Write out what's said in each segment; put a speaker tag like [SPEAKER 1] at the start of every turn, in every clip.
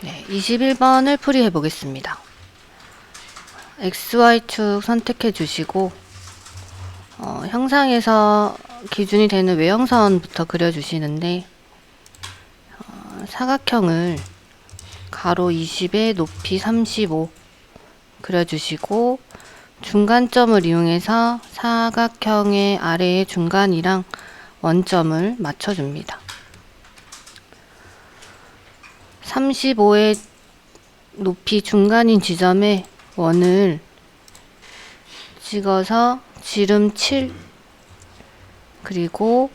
[SPEAKER 1] 네, 21번을 풀이해 보겠습니다. XY축 선택해 주시고 형상에서 기준이 되는 외형선부터 그려 주시는데 사각형을 가로 20에 높이 35 그려 주시고 중간점을 이용해서 사각형의 아래의 중간이랑 원점을 맞춰 줍니다. 35의 높이 중간인 지점에 원을 찍어서 지름 7 그리고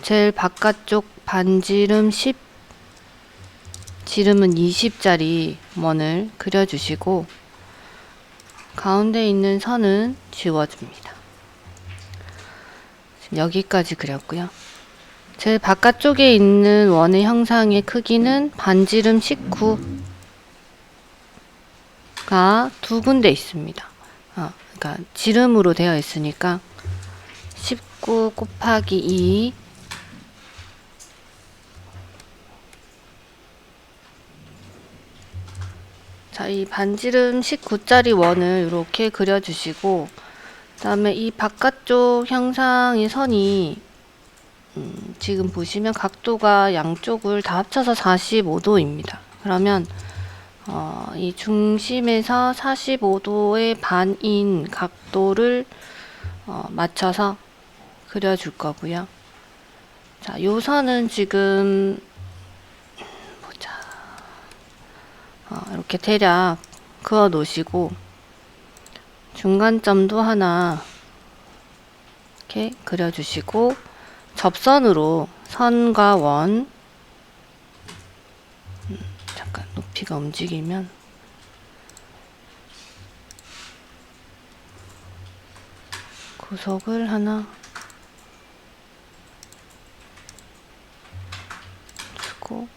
[SPEAKER 1] 제일 바깥쪽 반지름 10 지름은 20짜리 원을 그려주시고 가운데 있는 선은 지워줍니다. 지금 여기까지 그렸고요. 제일 바깥쪽에 있는 원의 형상의 크기는 반지름 19가 두 군데 있습니다. 그러니까 지름으로 되어 있으니까 19 곱하기 2 자, 이 반지름 19짜리 원을 이렇게 그려주시고 그 다음에 이 바깥쪽 형상의 선이 지금 보시면 각도가 양쪽을 다 합쳐서 45도입니다. 그러면 이 중심에서 45도의 반인 각도를 맞춰서 그려줄 거고요. 자, 요 선은 지금 보자. 이렇게 대략 그어 놓으시고 중간점도 하나 이렇게 그려주시고 접선으로 선과 원 잠깐 높이가 움직이면 구속을 하나 주고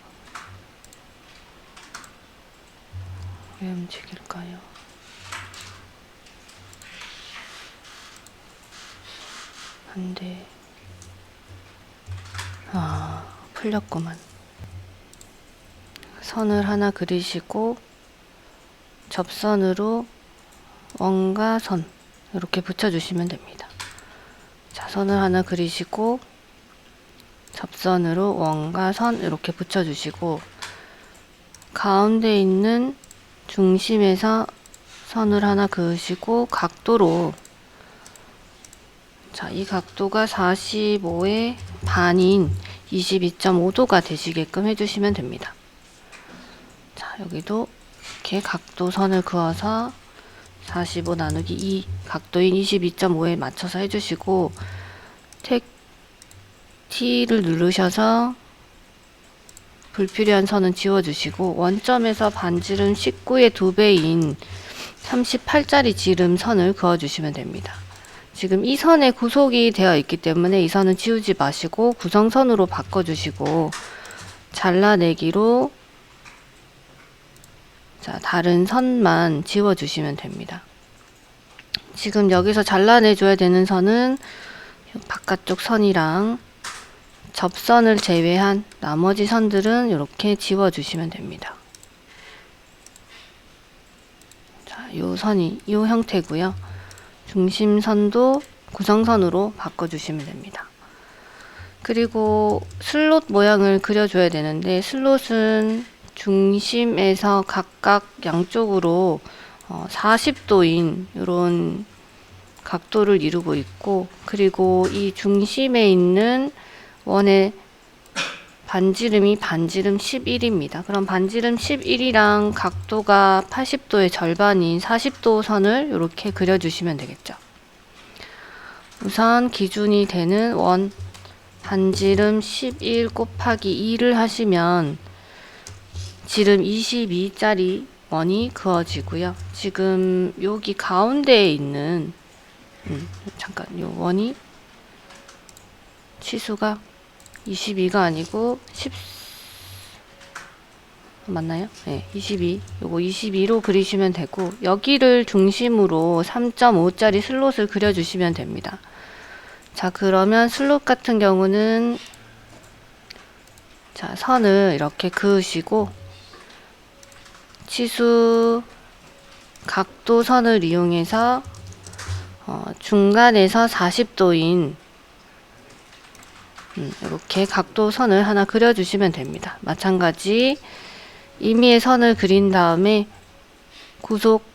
[SPEAKER 1] 왜 움직일까요? 안 돼. 풀렸구만. 선을 하나 그리시고 접선으로 원과 선 이렇게 붙여주시면 됩니다. 자, 선을 하나 그리시고 접선으로 원과 선 이렇게 붙여주시고 가운데 있는 중심에서 선을 하나 그으시고 각도로 자, 이 각도가 45의 반인 22.5도가 되시게끔 해주시면 됩니다. 자, 여기도 이렇게 각도선을 그어서 45 나누기 2 각도인 22.5에 맞춰서 해주시고 T를 누르셔서 불필요한 선은 지워주시고 원점에서 반지름 19의 2배인 38짜리 지름 선을 그어주시면 됩니다. 지금 이 선에 구속이 되어 있기 때문에 이 선은 지우지 마시고 구성선으로 바꿔주시고 잘라내기로 자, 다른 선만 지워주시면 됩니다. 지금 여기서 잘라내줘야 되는 선은 바깥쪽 선이랑 접선을 제외한 나머지 선들은 이렇게 지워주시면 됩니다. 자, 요 선이 이 형태고요. 중심선도 구성선으로 바꿔주시면 됩니다. 그리고 슬롯 모양을 그려줘야 되는데 슬롯은 중심에서 각각 양쪽으로 40도인 이런 각도를 이루고 있고 그리고 이 중심에 있는 원의 반지름이 반지름 11입니다. 그럼 반지름 11이랑 각도가 80도의 절반인 40도 선을 이렇게 그려주시면 되겠죠. 우선 기준이 되는 원 반지름 11 곱하기 2를 하시면 지름 22짜리 원이 그어지고요. 지금 여기 가운데에 있는 잠깐 요 원이 치수가 22가 아니고 10 맞나요? 네, 22. 요거 22로 그리시면 되고 여기를 중심으로 3.5짜리 슬롯을 그려주시면 됩니다. 자, 그러면 슬롯 같은 경우는 자, 선을 이렇게 그으시고 치수 각도 선을 이용해서 중간에서 40도인 이렇게 각도 선을 하나 그려주시면 됩니다. 마찬가지 임의의 선을 그린 다음에 구속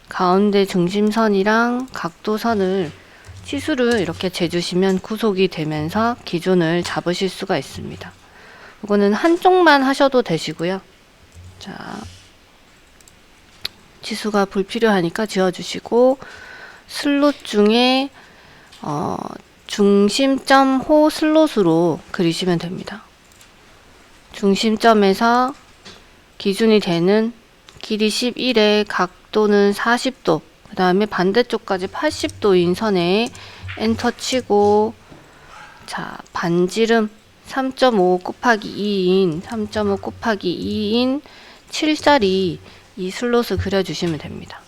[SPEAKER 1] 가운데 중심선이랑 각도선을 치수를 이렇게 재주시면 구속이 되면서 기준을 잡으실 수가 있습니다. 이거는 한쪽만 하셔도 되시고요. 자, 치수가 불필요하니까 지워주시고 슬롯 중에 중심점 호 슬롯으로 그리시면 됩니다. 중심점에서 기준이 되는 길이 11에 각도는 40도, 그 다음에 반대쪽까지 80도인 선에 엔터 치고, 자, 반지름 3.5 곱하기 2인 3.5 곱하기 2인 7짜리 이 슬롯을 그려주시면 됩니다.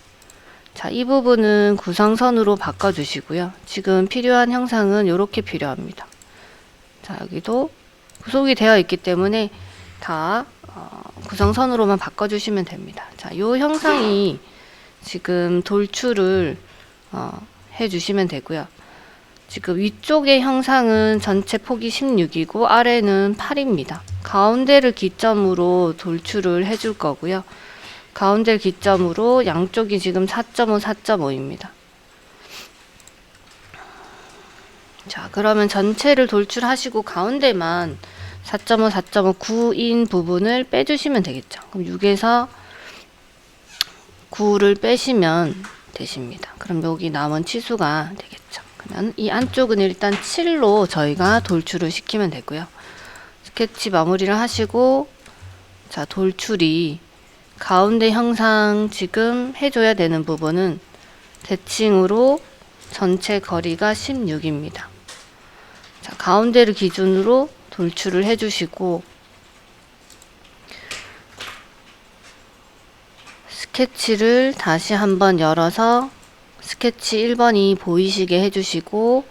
[SPEAKER 1] 자, 이 부분은 구성선으로 바꿔주시고요. 지금 필요한 형상은 이렇게 필요합니다. 자, 여기도 구속이 되어 있기 때문에 다 구성선으로만 바꿔주시면 됩니다. 자, 이 형상이 지금 돌출을 해주시면 되고요. 지금 위쪽의 형상은 전체 폭이 16이고 아래는 8입니다. 가운데를 기점으로 돌출을 해줄 거고요. 가운데를 기점으로 양쪽이 지금 4.5, 4.5입니다. 자, 그러면 전체를 돌출하시고 가운데만 4.5, 4.5, 9인 부분을 빼주시면 되겠죠. 그럼 6에서 9를 빼시면 되십니다. 그럼 여기 남은 치수가 되겠죠. 그러면 이 안쪽은 일단 7로 저희가 돌출을 시키면 되고요. 스케치 마무리를 하시고, 자, 돌출이 가운데 형상 지금 해줘야 되는 부분은 대칭으로 전체 거리가 16입니다. 자, 가운데를 기준으로 돌출을 해주시고 스케치를 다시 한번 열어서 스케치 1번이 보이시게 해주시고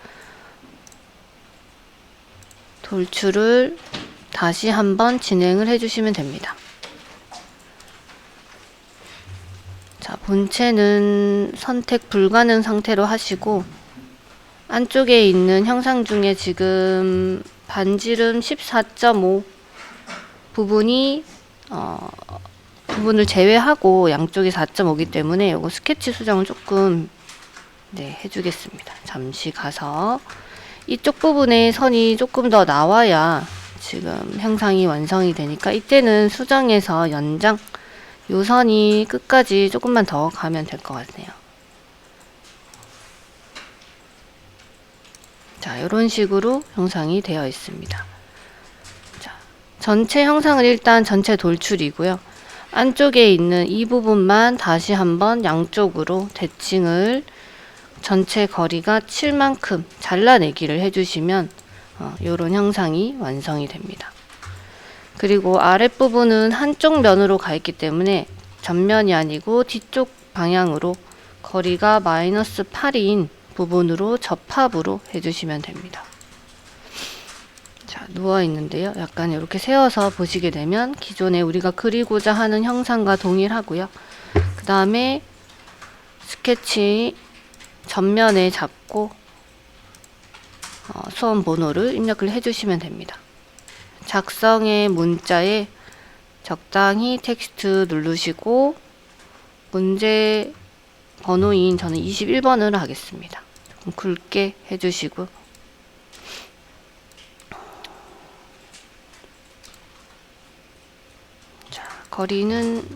[SPEAKER 1] 돌출을 다시 한번 진행을 해주시면 됩니다. 자, 본체는 선택 불가능 상태로 하시고 안쪽에 있는 형상 중에 지금 반지름 14.5 부분이 부분을 제외하고 양쪽이 4.5이기 때문에 요거 스케치 수정을 조금 해주겠습니다. 잠시 가서 이쪽 부분에 선이 조금 더 나와야 지금 형상이 완성이 되니까 이때는 수정해서 연장 요 선이 끝까지 조금만 더 가면 될 것 같네요. 자, 이런 식으로 형상이 되어 있습니다. 자, 전체 형상은 일단 전체 돌출이고요. 안쪽에 있는 이 부분만 다시 한번 양쪽으로 대칭을 전체 거리가 7만큼 잘라내기를 해주시면 이런 형상이 완성이 됩니다. 그리고 아랫부분은 한쪽 면으로 가 있기 때문에 전면이 아니고 뒤쪽 방향으로 거리가 마이너스 8인 부분으로 접합으로 해주시면 됩니다. 자, 누워 있는데요. 약간 이렇게 세워서 보시게 되면 기존에 우리가 그리고자 하는 형상과 동일하고요. 그 다음에 스케치 전면에 잡고 수험 번호를 입력을 해주시면 됩니다. 작성의 문자에 적당히 텍스트 누르시고 문제 번호인 저는 21번으로 하겠습니다. 조금 굵게 해주시고 자, 거리는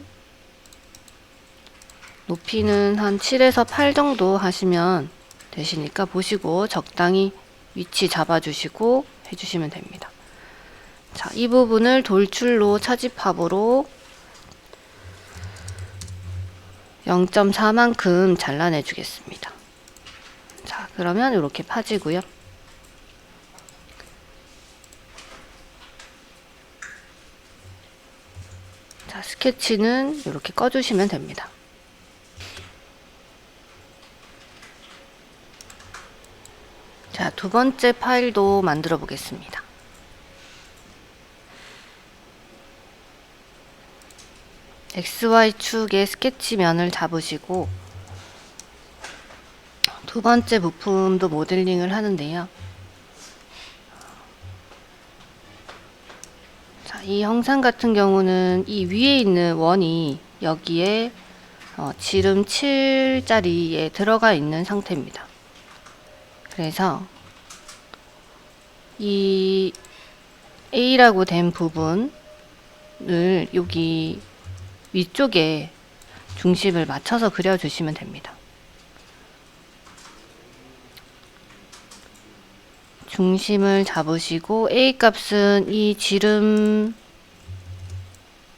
[SPEAKER 1] 높이는 한 7에서 8 정도 하시면 되시니까 보시고 적당히 위치 잡아주시고 해주시면 됩니다. 자, 이 부분을 돌출로 차집합으로 0.4만큼 잘라내 주겠습니다. 자, 그러면 이렇게 파지고요. 자, 스케치는 이렇게 꺼주시면 됩니다. 두 번째 파일도 만들어 보겠습니다. XY축의 스케치면을 잡으시고 두 번째 부품도 모델링을 하는데요. 자, 이 형상 같은 경우는 이 위에 있는 원이 여기에 지름 7짜리에 들어가 있는 상태입니다. 그래서 이 A라고 된 부분을 여기 위쪽에 중심을 맞춰서 그려주시면 됩니다. 중심을 잡으시고 A 값은 이 지름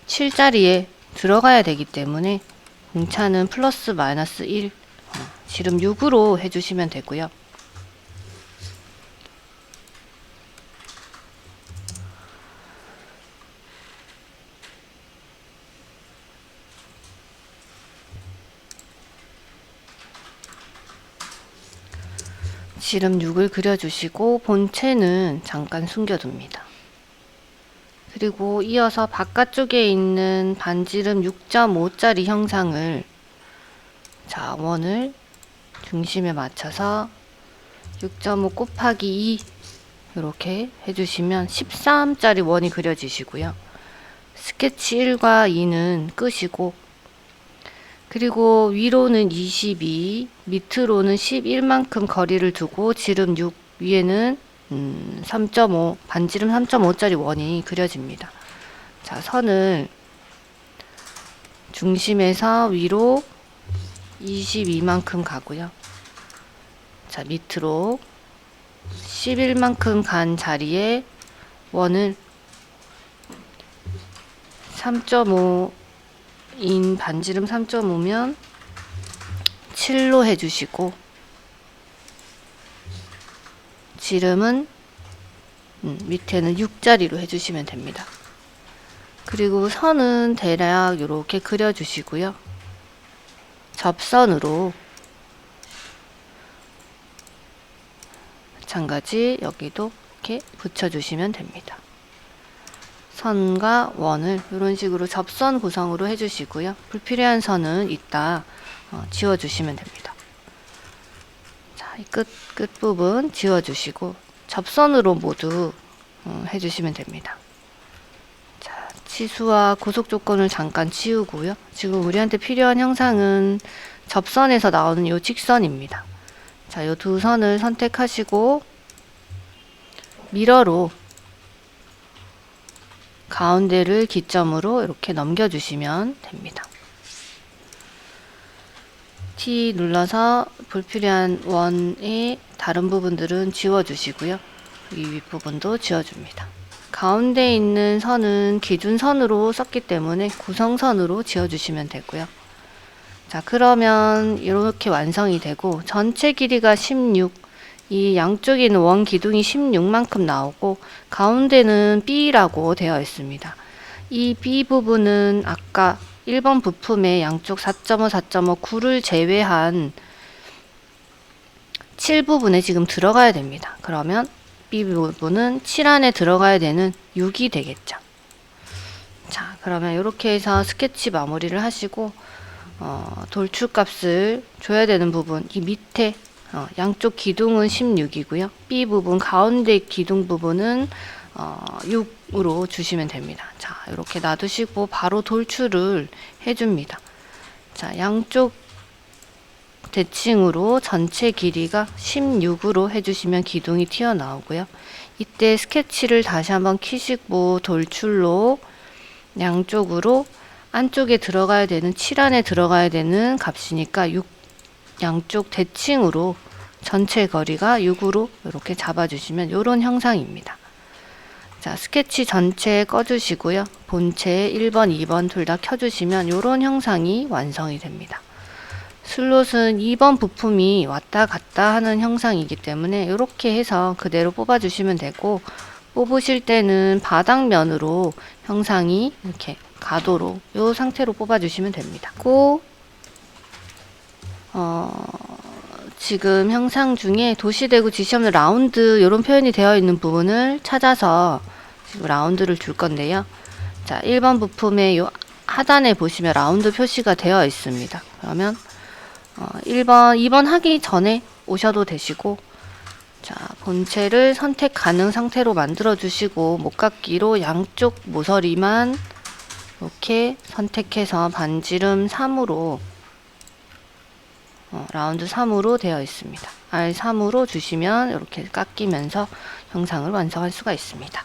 [SPEAKER 1] 7자리에 들어가야 되기 때문에 공차는 플러스 마이너스 1, 지름 6으로 해주시면 되고요. 지름 6을 그려주시고 본체는 잠깐 숨겨둡니다. 그리고 이어서 바깥쪽에 있는 반지름 6.5짜리 형상을 자, 원을 중심에 맞춰서 6.5 곱하기 2 이렇게 해주시면 13짜리 원이 그려지시고요. 스케치 1과 2는 끄시고 그리고 위로는 22, 밑으로는 11만큼 거리를 두고 지름 6 위에는 3.5, 반지름 3.5짜리 원이 그려집니다. 자, 선을 중심에서 위로 22만큼 가고요. 자, 밑으로 11만큼 간 자리에 원을 3.5 인 반지름 3.5면 7로 해주시고 지름은 밑에는 6자리로 해주시면 됩니다. 그리고 선은 대략 이렇게 그려주시고요. 접선으로 마찬가지 여기도 이렇게 붙여주시면 됩니다. 선과 원을 이런 식으로 접선 구성으로 해주시고요. 불필요한 선은 이따 지워주시면 됩니다. 자, 이 끝부분 지워주시고 접선으로 모두 해주시면 됩니다. 자, 치수와 구속 조건을 잠깐 지우고요. 지금 우리한테 필요한 형상은 접선에서 나오는 이 직선입니다. 자, 이 두 선을 선택하시고 미러로 가운데를 기점으로 이렇게 넘겨주시면 됩니다. T 눌러서 불필요한 원의 다른 부분들은 지워주시고요. 이 윗부분도 지워줍니다. 가운데 있는 선은 기준선으로 썼기 때문에 구성선으로 지워주시면 되고요. 자, 그러면 이렇게 완성이 되고 전체 길이가 16, 이 양쪽에 있는 원 기둥이 16만큼 나오고 가운데는 B라고 되어 있습니다. 이 B 부분은 아까 1번 부품의 양쪽 4.5, 4.5, 9를 제외한 7 부분에 지금 들어가야 됩니다. 그러면 B 부분은 7 안에 들어가야 되는 6이 되겠죠. 자, 그러면 이렇게 해서 스케치 마무리를 하시고 돌출 값을 줘야 되는 부분 이 밑에 양쪽 기둥은 16이고요. B 부분 가운데 기둥 부분은 6으로 주시면 됩니다. 자, 이렇게 놔두시고 바로 돌출을 해줍니다. 자, 양쪽 대칭으로 전체 길이가 16으로 해주시면 기둥이 튀어나오고요. 이때 스케치를 다시 한번 키시고 돌출로 양쪽으로 안쪽에 들어가야 되는 7 안에 들어가야 되는 값이니까 6 양쪽 대칭으로 전체 거리가 6으로 이렇게 잡아주시면 이런 형상입니다. 자, 스케치 전체 꺼주시고요. 본체 1번, 2번 둘 다 켜주시면 이런 형상이 완성이 됩니다. 슬롯은 2번 부품이 왔다 갔다 하는 형상이기 때문에 이렇게 해서 그대로 뽑아주시면 되고 뽑으실 때는 바닥면으로 형상이 이렇게 가도로 이 상태로 뽑아주시면 됩니다. 지금 형상 중에 도시대구 지시 없는 라운드 이런 표현이 되어 있는 부분을 찾아서 지금 라운드를 줄 건데요. 자, 1번 부품의 요 하단에 보시면 라운드 표시가 되어 있습니다. 그러면 1번, 2번 하기 전에 오셔도 되시고, 자, 본체를 선택 가능 상태로 만들어 주시고 목깎이로 양쪽 모서리만 이렇게 선택해서 반지름 3으로 라운드 3으로 되어 있습니다. R3으로 주시면 이렇게 깎이면서 형상을 완성할 수가 있습니다.